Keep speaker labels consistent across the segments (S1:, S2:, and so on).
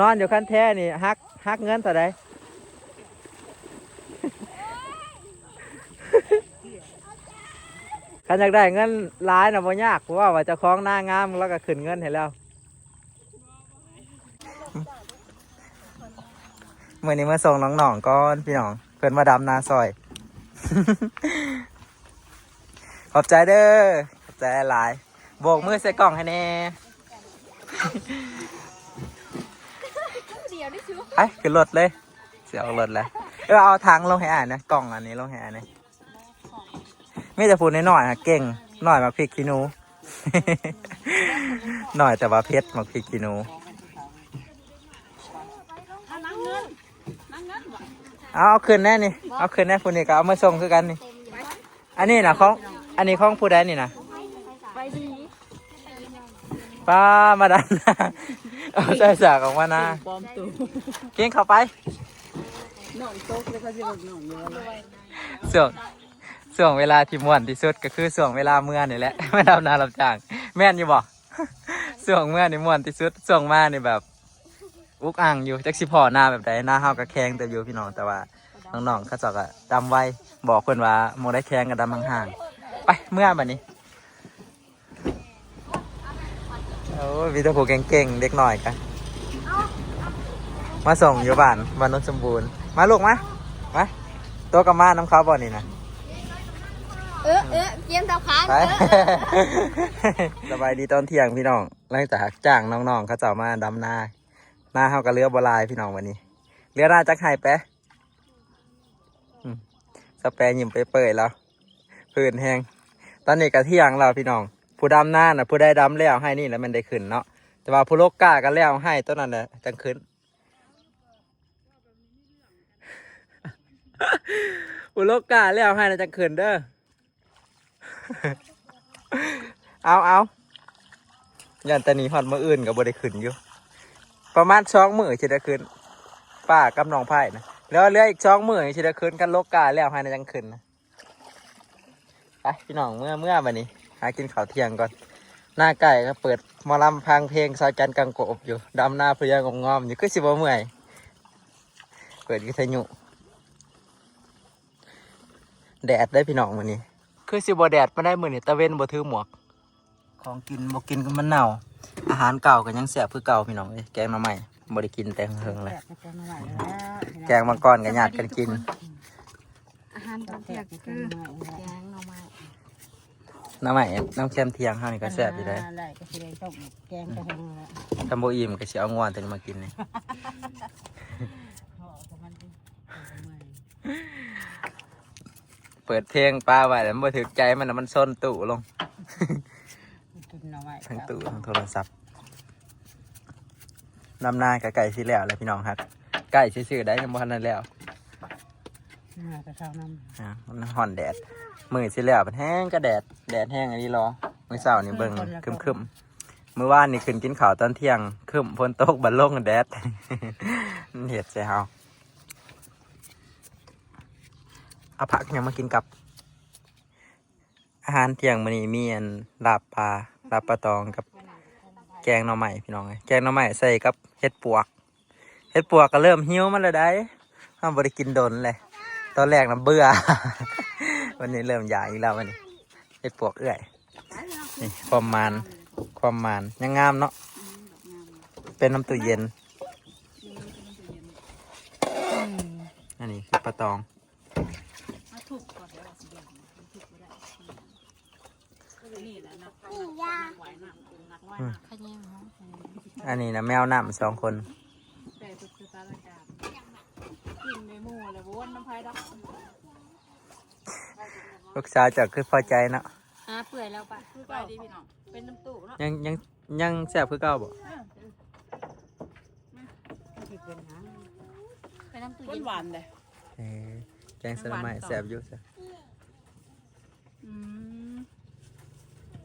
S1: นอนอยู่ขั้นแท้นี่ฮักเงินเท่าใดคันอยากได้เงินร้ายนะบ่ยากเพราะว่าเจะคล้าของหน้างามแล้วก็ขึ้นเงินให้แล้วเมื่อนี้มาส่งน้องๆก่อนพี่น้องเพื่อนมาดำนาซอย ขอบใจเด้อขอบใจหลายโบกมือใส่กล่องให้แน่ ไอ้ขึ้นรถเลยเสียเอารถแล้วเอาทางลงให้อ่านนะกล่องอันนี้ลงให้อ่านนะไม่จะพูดน้อยๆเก่งหน่อยมาพริกขี้หนู หน่อยแต่ว่าเพชรมาพริกขี้หนูเอาคืนแน่นี่เอาคืนแน่ผู้นี้ก็เอามาส่งคือกันนี่อันนี้นะของอันนี้ของผู้ใดนี่นะป้ามาดันนะเอาใส่สากของมานะเก่งเข้าไปส่วงเวลาที่ม่วนที่สุดก็คือส่วงเวลาเมื่อนี่แหละไม่ทำนารับจ้างแม่นอยู่บ่ส่วงเมื่อนี่ม่วนที่สุดส่วงมานี่แบบอุกอ่างอยู่จักสิพ่อหน้าแบบใดหน้าเฮาก็แข็งแต่อยู่พี่น้องแต่ว่าน้องๆเขาเจาะก็ดำไวบอกเพิ่นว่าโมได้แข็งกับดำห่างๆไปเมื่อบัดนี้โอ้ยมีแต่ผู้เก่งๆเด็กหน่อยกันมาส่งอยู่บ้านนนท์สมบูรณ์มาลูกมาตัวกับมาน้ำเขาบ่อนี่นะ
S2: เกียมเท้าขา
S1: ไป สบายดีตอนเที่ยงพี่น้องหลังจากจ้างน้องๆเขาเจ้ามาดำนาเฮากับเรือบลายพี่น้องวันนี้เรือหน้าจักไห้แปะสเปรย์ยิ้มไปเปิดแล้วพื้นแห้งตอนนี้ก็เที่ยงแล้วพี่น้องผู้ดำหน้าน่ะผู้ได้ดำแล้วให้นี่แล้วมันได้ขึ้นเนาะแต่ว่าผู้โลกกากันแล้วให้ต้นนั้นแหละจังขึ้น ผู้โลกกาแล้วให้แล้วจังขึ้นเด้อ เอายันตานีหอดมืออื่นกับบได้ขึ้นอยู่ประมาณ2 มื้อจะได้ขึ้นป้ากับน้องไผ่นะแล้วเหลืออีก2 มื้อจะได้ขึ้นกันโลกกาแล้วให้แล้วจังขึ้นนะไปพี่น้องเมื่อวันนี้หากินข้าวเที่ยงก่อนหน้าไก่ก็เปิดหมอลำพังเพลงซอยกันกังโกบอยู่ดำหน้าเพลียงงอมอยู่ก็สิบ่เมื่อยเปิดวิทยุแดดได้พี่น้องวันนี้คือสิบ่แดดไม่ได้มื้อนี้ตะเวนบ่ถือหมวกของกินบ่กินก็มันเน่าอาหารเก่าก็ยังแซ่บคือเก่าพี่น้องแกงมาใหม่บ่ได้กินแต่เฮิงเลยแกงมังกรก็ญาติกันกิน
S2: อาหารตอนเที่ยงคือแกงหน่อไม้
S1: น้ำใหม่น้ำเค็มเที่ยงเฮานี่ก็แซ่บอยู่ได้ทำโบอิ่มก็สิเอางวนตัวนี้มากินนี่ เปิดเพลงป้าไว้แล้วมันบ่ถึกใจมันมันซ่อนตู้ลง ทั้งตู้ทั้งโทรศัพท์นำหน้ากับไก่สิแล้วเลยพี่น้องครับไก่ซื่อๆได้ยังบ่ทันนั้นแล้วมันห่อนแดดมือสิแล้วมันแห้งก็แดดแห้งอันนี้รอมื้อเช้านี่เบิ่งครึมๆมื้อวานนี่ขึ้นกินข้าวตอนเที่ยงครึมฝนตกบัดลงแดด มันเฮ็ดใส่เฮาเอาผักยังมากินกับอาหารเที่ยงมื้อนี้มีอันลาบปลาตองกับแกงหน่อไม้พี่น้องแกงหน่อไม้ใส่กับเห็ดปวกก็เริ่มหิวมันแล้วได้ห้ามบ่ได้กินโดนเลยตอนแรกน่ะเบื่อ วันนี้เริ่มอยากอีกแล้ววันนี้เห็ดปวกเอื้อยนี่ความมันยังงามเนาะเป็นน้ำตู้เย็นอันนี้คือปลาตองอันนี้นะแมวน้ำ2 คนลูกสาวจะคือพอใจเนาะ
S2: เปื่อยแล้วปะ
S3: คือเก่าดีพี่น้องเป็นน้ำตู้เนาะ
S1: ยังแซ่บคือเก่าบ่
S2: เป็นน้ำตู้
S3: หวานเลย
S1: แกงสลัดไม้แซ่บอยู่จ้ะ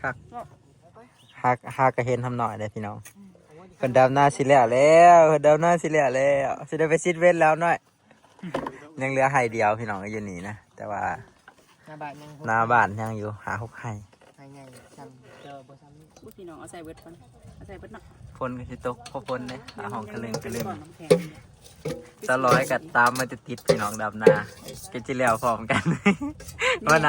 S1: คักก็เห็นทำหน่อยเลยพี่น้องคนดำหน้าสิแล้วสิได้ไปซิดเว้นแล้วหน่อยยังเหลือไห่เดียวพี่น้องก็อยู่นี่นะแต่ว่าหน้าบ้านยังอยู่หา6 ไห่
S3: พี่น้องเอาใส่เบิดก่อนเอาใส่เบิดเนาะ
S1: ฝ นก็สิตกพอฝนเลยหาห้องกระเลึงกระเลึง
S2: น้ำแข็ง
S1: ตะร้อยกับตามมาจะติดพี่น้องดำนากินจิแล้วพร้อมกัน ว่า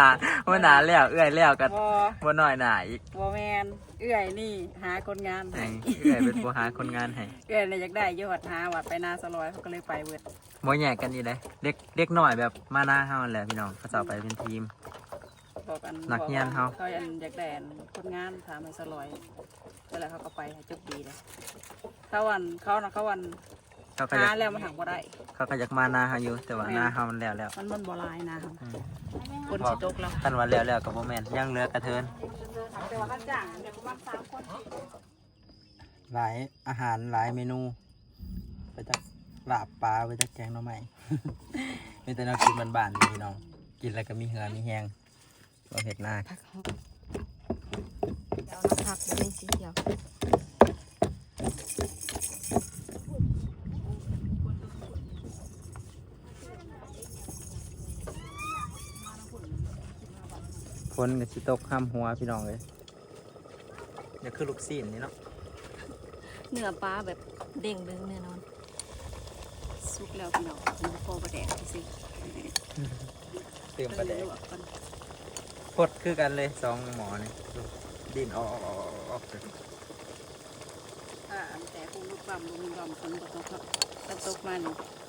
S1: นาแล้วเอื้อยแล้วกัน
S2: บ่
S1: ว่าน้อยหนาอีก
S2: บ่แมนเอื้อยนี่หาคนงาน
S1: ให้
S2: ให้
S1: เอื้อยเป็นผู้หาคนงานให้
S2: เอื้อยเนี่ยอยากได้ยอดหาวัดไปนาสลอยเขาก็เลยไปเบิด
S1: บ่แยกกันอีเลยเด็กหน่อยแบบมาหน้าเฮาแหละพี่น้องเขาจะเอาไปเป็นทีม
S2: บอกกัน
S1: นักเรียนเขา
S2: เขาอยากได้คนงานถามให้สลอยแล้วเขาก็ไปให้จบดีเลยเขาวัน
S1: เขาก็อ
S2: หาย
S1: าก
S2: แล้วมันหักบ่ได้
S1: เขาก็อยากมาหน้าเฮาอยู่แต่ว่าหน้าเฮามันแล้ว
S2: มันบ่ลายนะ
S1: อืม
S2: คนสิตกแล้ว
S1: กันว่าแล้วกับโมแมนยังเหลือกระเทิน
S2: แต่ว่าเขาจ้างเนี่ยประมาณ3 คน
S1: หลายอาหารหลายเมนู ไปจากลาบปลาไปจากแกงหน่อไม้ มีแต่แนวกินบ้านๆพี่น้องกินแล้วก็มีเหือมีแหงเราเห็ดหน้า
S3: เดี๋ยวเราผักในสีเขียว
S1: คนกับชิตกห้ามหัวพี่น้องเลยนี่คือลูกซีนนี่เนาะ
S3: เนื้อปลาแบบเด้งดึงแน่นอน
S2: สุกแล้วพี่น้องมันพอประแดกสิ
S1: เติมประเด
S2: ล
S1: ก
S2: วกก่อน
S1: พดคือกันเลยสองหมอนี่ดินออกเลย
S2: แต่ผู้ลูกบำลูกบำคนตกครับตกมัน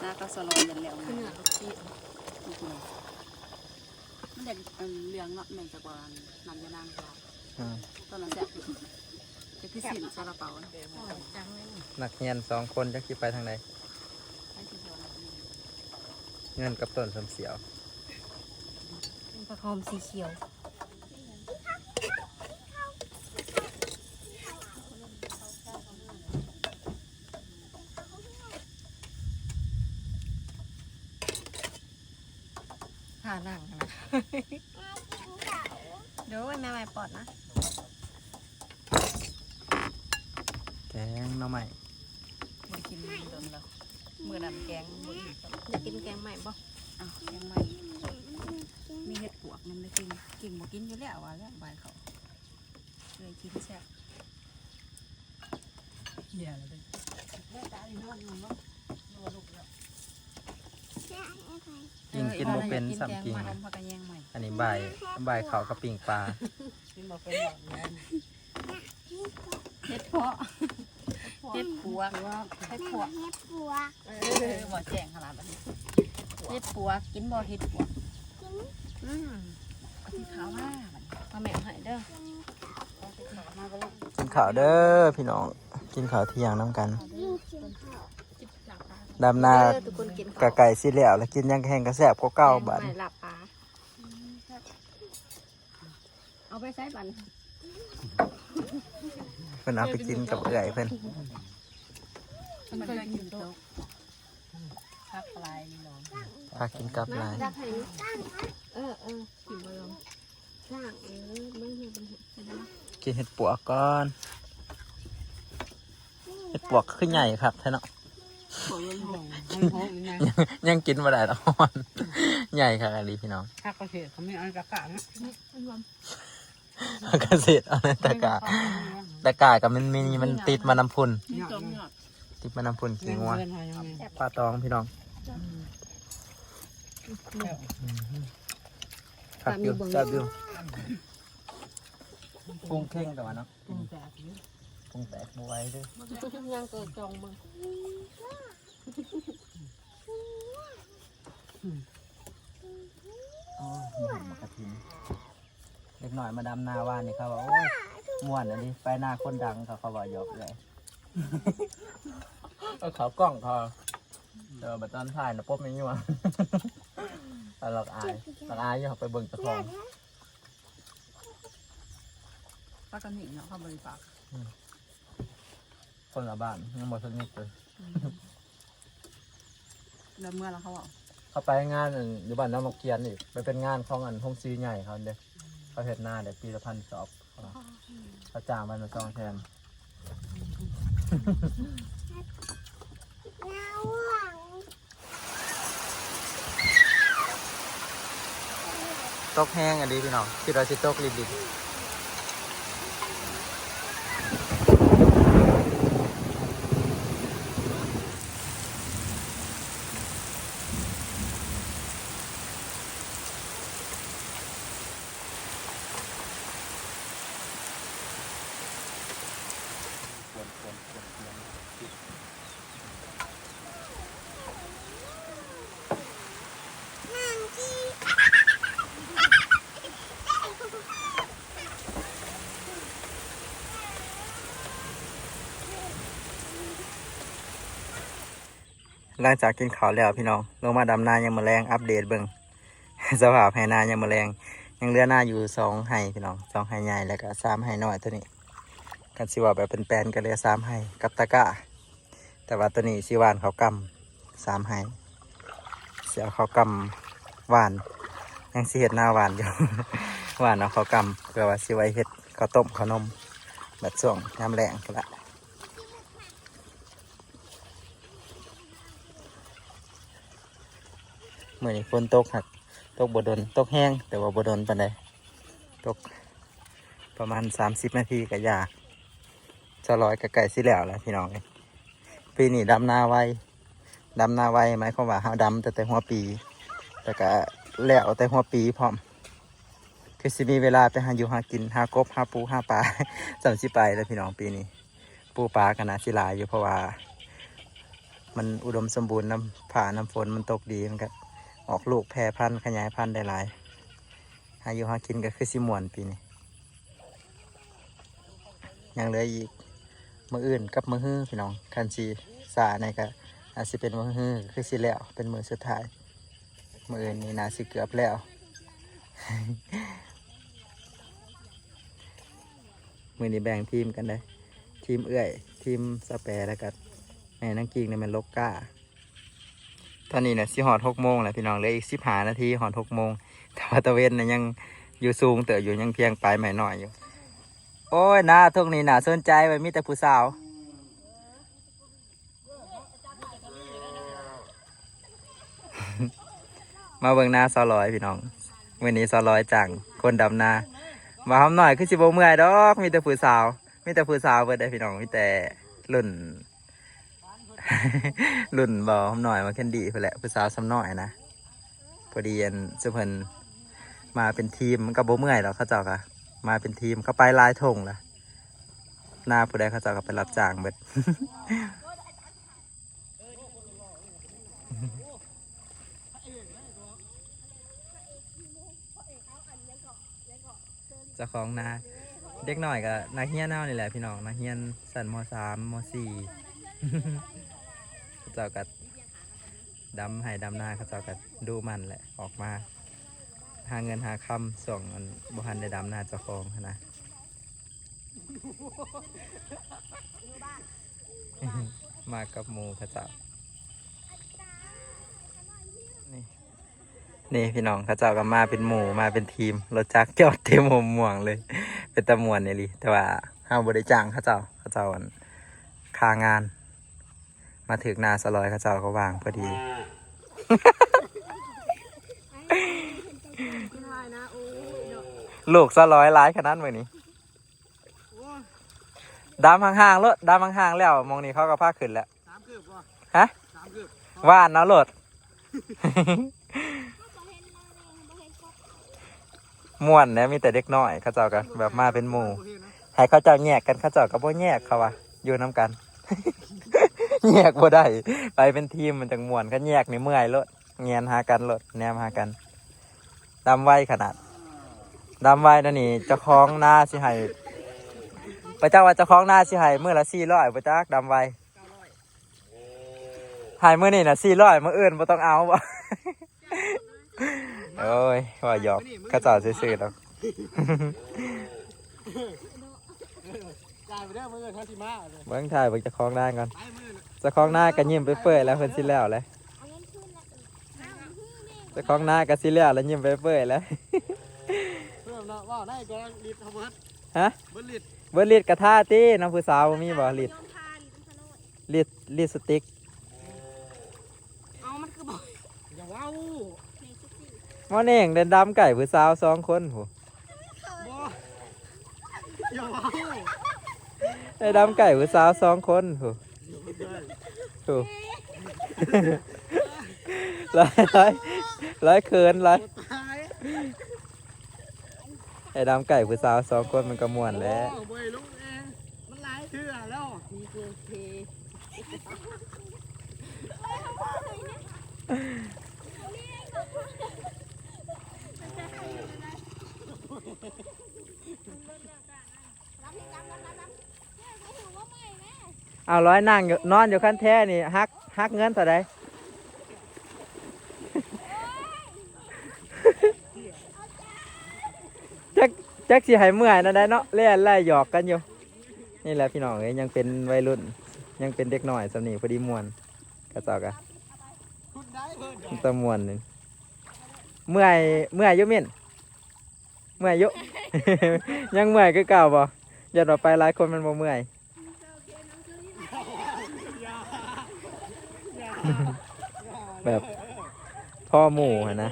S2: หน้าก็สลอยยันแล้ว
S3: คือเนื้อลูกชิ้น
S2: มันอยากเลี้ยงเนาะเหมือนจากว่าน้ำยานางครับ
S1: อืม
S2: ตอนนั้นจะคือสินซาลาเปา
S3: จังเลย
S1: นักเรียน2 คนจะคิดไปทางใด
S2: ไปที่เดียวนะ
S1: เงินกับต้นสมเสียว
S3: ปลาคอมสีเขียวผ่าหนังนะเดี๋ยวแม่ใหม่ปอดนะ
S1: แกงหน่อไม้
S2: มันกินโดนแล้วเมื่อนั้นแกงมือ
S3: จะกินแกงใหม่ปะ
S2: อ้าวแกงใหม่มีเห็ดปวกนั่นไม่กินกินบ่กินอยู่แล้วว่าแล้วบายเขาเลยกินแซ่บเหี้ยเลย
S1: กินบ่เป็นสัมกิน
S2: ลมพักกระแยงใหม่
S1: อันนี้ใบายเขากับปิ่งปลา
S2: กินบ่เป็นหรอกเห็ดเพาะเห็ดปวกเห็ดปวกบ่แจ้งขนาดนั้นเห็ดปวกกินบ่เห็ดปวก
S3: อืม
S2: ที่ขาวว่า
S3: มาแม่ให้เด้อ
S1: กินข้าวเด้อพี่น้องกินข้าวเที่ยงน้ำกันดำนา
S3: ทุกคนกิน
S1: กะไก่สิแล้วแล้วกินยังแห้งกระแสบก็เก้าบาท
S3: ไม่หลับปลาเอาไปใช้บัน
S1: เพิ่นเอาไปกินกับเอื่อยเพิ่น
S2: มันเคยกินโต๊ะพักปลายนี่เนาะ
S1: พากินกับหลาย
S3: ดักให้กินบอลสร้างไม่เห็นเป็นเห็ด
S1: กินเห็ดปวกก่อนเห็ดปวกคือใหญ่ครับท่านเนาะ
S2: โอ้ยหงหงนะ
S1: ยังกินมาได้ละอ่อนใหญ่ค่ะอะไรพี่น้อง
S2: ถ้าเขาเสียเขาไม่เอากระกะนะ
S1: เกษตรเอาในตะกร้ากับมันติดมานำพุ่น
S2: นี่จมหยอด
S1: ติดมานำพุ่นขี้งัวปลาตองพี่น้องครับอยู่จับอยู่ปรุงเข่งแต่ว่าเนาะปรุงแตกบวยด้วย
S3: ยังเกิดจองมึง
S1: อ๋อมีหอมกระถิ่นเล็กหน่อยมาดำนาว่านี่เขาบอกโอ้ยม่วนอันนี้ไปหน้าคนดังเขาบอกหยอกเลยเอาเขากล้องพอเดี๋ยวบัดตอนถ่ายนะปุ๊บไม่ยั่วแต่หลอกอายอยู่เขาไปเบิ่งตะคอง
S2: ปลากระหนิเนาะเขาบริปาก
S1: คนละบ้านยังหมดสนิทเลย
S2: แล้วเมื่อเราเขาบอก
S1: เขาไปงานอยู่บ้านน้ำมกเกียนอีกไปเป็นงานของห้องซีใหญ่เขาเด้เขาเห็ดหน้าเด็ปีละ1,000 สอบเขาจ้างมันมา2 แทนตกแห้งอันนี้พี่น้องที่เราสิตกลิบ หลังจากกินข้าวแล้วพี่น้องลงมาดำนายังมาแรงอัปเดตเบิ่ง สภาพไฮนายังมาแรงยังเหลือหน้าอยู่2 ไห่พี่น้อง2 ไห่ใหญ่แล้วก็3 ไห่น้อยตัวนี้กันสิว่าแบบเป็นแปลนกันเลย3 ไห่กับตะกร้าแต่ว่าตัวนี้สิหวานเขากำ3 ไห่เสียเขากำหวานยังสิเห็ดหน้าหวานอยู่ หวานเอาเขากำเพื่อว่าสิไว้เห็ดข้าวต้มข้าวนมแบบส่วงน้ำแรงกันละเมื่อนี้ฝนตกหักตกบดนตกแห้งแต่ว่าบดนปานใดตกประมาณ30 นาทีก็ยากจะร้อยกับไก่สิแล้วแหละพี่น้องปีนี้ดำนาไวหมายความว่าเฮาดำแต่หัวปีแต่ก็แล้วแต่หัวปีพร้อมคือสิมีเวลาไปหาอยู่หากินหากบหาปูหาปลา สำสิไปแล้วพี่น้องปีนี้ปูปลากันนะสิหลายอยู่เพราะว่ามันอุดมสมบูรณ์น้ำผ่าน้ำฝนมันตกดีมันก็ออกลูกแพร่พันธุ์ขยายพันธุ์ได้หลายหาอยู่หากินก็คือสิม่วนปีนี้ยังเหลืออีกมื้ออื่นกับมื้อฮื้อพี่น้องคันสิสาในก็อาจสิเป็นมื้อฮื้อคือสิแล้วเป็นมื้อสุดท้ายมื้ออื่นนี่น่าสิเกือบแล้ว มื้อนี้แบ่งทีมกันได้ทีมเอื้อยทีมสแปรแล้วก็แม่นังกิ่งเนี่ยมันลกก้าตอนนี้เนี่ยสิหอด6 โมงแล้วพี่น้องเหลืออีก15 นาทีหอด6 โมงแต่ว่าตะเวนเนี่ยยังอยู่สูงเต๋ออยู่ยังเพียงปลายใหม่หน่อยอยู่โอ้ยหน้าทุ่งนี้น่าสนใจไว้มีแต่ผู้สาว มาเบิ่งหน้าซอลอยพี่น้องวันนี้ซอลอยจังคนดำนามาทำหน่อยคือสิบเมื่อยดอกมีแต่ผู้สาวเบิดได้พี่น้องมีแต่รุ่น รุ่นบ่ทำหน่อยมาแคนดี้เพื่อแหละผู้สาวซ้ำหน่อยนะพอดีอันสุพรรณมาเป็นทีมมันก็บ่เมื่อยหรอกเขาเจ้าก็มาเป็นทีมเขาไปลายธงละหน้าผู้ใดเขาเจ้าก็ไปรับจ้างเบิด เจ้าของนาเด็กหน่อยก็นักเฮียนเน่านี่แหละพี่น้องนักเฮียนสันม.3 ม.4 เขาเจ้าก็ดำให้ดำนาเขาเจ้าก็ดูมันแหละออกมาหาเงินหาคำส่งมันบุหันได้ดำนาเจ้าของนะ มากับหมูเขาเจ้านี่พี่น้องเขาเจ้าก็มาเป็นหมู่มาเป็นทีมรถจักรจอดเต็มหัวม่วงเลย เป็นตะมวนนี่ลิแต่ว่าห้ามบริจ้างเขาเจ้าค่างาน มาถึงนาสลอยเขาเจ้าก็วางพอดี ลูกสลอยร้ายขนาดมือนี้ดำห่างๆรถดำห่างๆแล้วมองนี่เขาก็พาขึ้นแล้วฮะว่านเนาะรถ ม่วนเนี่ยมีแต่เด็กน้อยเขาเจ้ากันแบบมาเป็นหมู่ให้เขาเจ้าแยกกันเขาเจ้าก็บ่แยกเขาว่าอยู่น้ำกัน แยกบ่ได้ไปเป็นทีมมันจังม่วนเขาแยกนี่เมื่อยรถเงียนหากันรถแนมหากันดำไวขนาดดำไวนั่นนี่เจ้าของหน้าสิให้พระเจ้าว่าเจ้าของหน้าสิให้มื้อละ400พระเจ้าดำไวให้มื้อนี่น่ะ400มื้ออื่นบ่ต้องเอาบ่ โอ้ยว่าหยอกข้าเจ้าซื่อๆแล้ว เบิ้งถ่ายเบิ้งจะคล้องหน้าก่อนจะคล้องหน้ากันยิ้มไปเปื่อยแล้วเพิ่นสิแล้วเลยจะคล้องหน้ากันสิแล้วแล้วยิ้มไปเปื่อยแล้วฮะเบิ้งลิดกระทะตีน้ำผู้สาวมีบ่ลิดสติ๊กมอเน่งเดินดำไก่ผู้สาว2 คนโหไอ้ดำไก่ผู้สาว2 คนโหโหร้อยเคินร้อยไอ้ดำไก่ผู้สาว2 คนมันก็ม่วนแล้วมันหลายเทื่อแล้วเอาร้อยนั่งอยู่นอนอยู่ขั้นแท้นี่ฮักเงินเท่าไร จักสิให้เมื่อยนั่นได้เนาะเล่นไล่หยอกกันอยู่นี่แหละพี่น้องเอ้ยยังเป็นวัยรุ่นยังเป็นเด็กน้อยสำนีพอดีมวนกระจอกอะตะมวนนี่เมื่อยอยุ่เม่นเมื่อยอยุ ยังเมื่อยคือเก่าบ่อย่าต่อไปหลายคนมันบ่เมื่อย แบบพ่อหมู่อะนะ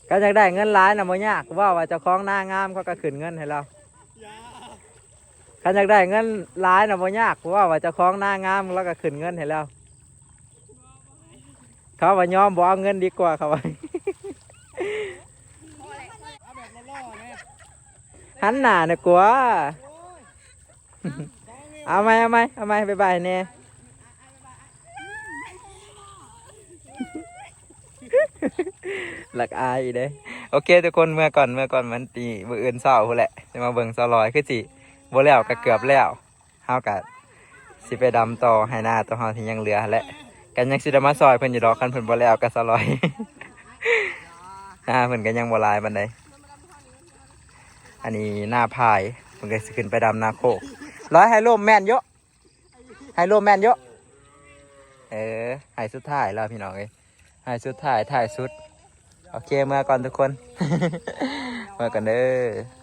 S1: ก็อยากได้เงินล้านนะโมยากว่าเจ้าของหน้างามเขาก็ขึ้นเงินให้เราก็อยากได้เงินล้านนะโมยากว่าเจ้าของหน้างามแล้วก็ขึ้นเงินให้เราเขาว่ายอมบอกเอาเงินดีกว่าเขาว่าหันหน้าเนี่ยกลัวเอาไหมบ๊ายบายเน่หลักอายอีกเด้โอเคทุกคนเมื่อก่อนมันตีมืออื่นเศร้าพู้นแหละจะมาเบิ่งซอลอยคือสิบ่แล้วก็เกือบแล้วเฮากะสิไปดำต่อให้หน้าตัวเฮาที่ยังเหลือหั่นแหละกันยังสิได้มาซอยเพิ่นอยู่ดอกคันเพิ่นบ่แล้วก็ซอลอย เพิ่นก็ยังบ่หลายปานใดอันนี้หน้าพายเพิ่นก็สิขึ้นไปดำนาโคกร้อยไฮโลแม่นเยอะไฮโลแม่นเยอะไฮสุดท้ายแล้วพี่น้องเอ้ยไฮสุดท้ายถ่ายสุดโอเคเมื่อก่อนทุกคน เมื่อก่อนเด้อ